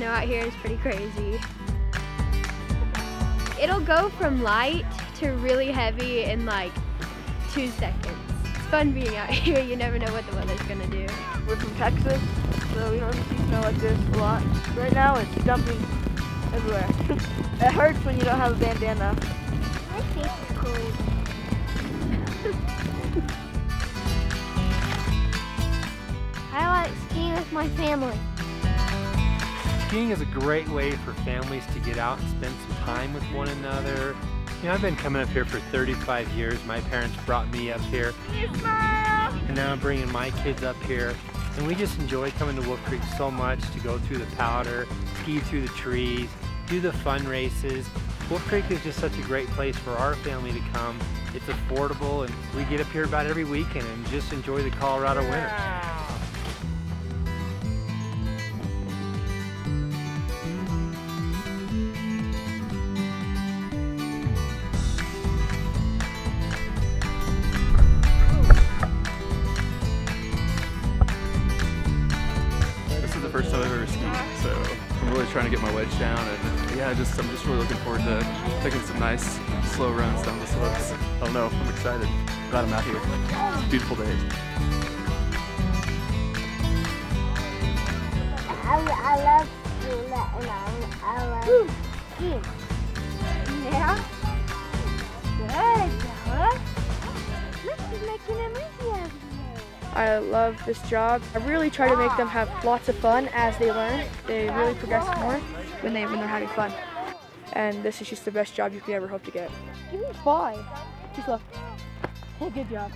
snow out here is pretty crazy. It'll go from light to really heavy in like 2 seconds. It's fun being out here. You never know what the weather's gonna do. We're from Texas, so we don't see snow like this a lot. Right now it's dumping everywhere. It hurts when you don't have a bandana. My face is cold. I like skiing with my family. Skiing is a great way for families to get out and spend some time with one another. You know, I've been coming up here for 35 years. My parents brought me up here. And now I'm bringing my kids up here. And we just enjoy coming to Wolf Creek so much to go through the powder, ski through the trees, do the fun races. Wolf Creek is just such a great place for our family to come. It's affordable, and we get up here about every weekend and just enjoy the Colorado winter. First time I've ever skied, so I'm really trying to get my wedge down, and yeah, I'm just really looking forward to taking some nice slow runs down the slopes. I don't know, I'm excited. Glad I'm out here. It's a beautiful day. I love skiing, I love skiing. Yeah? Good, Bella. Look, she's making a movie out of you. I love this job. I really try to make them have lots of fun as they learn. They really progress more when they're having fun. And this is just the best job you could ever hope to get. Give me 5. Just left. Good job.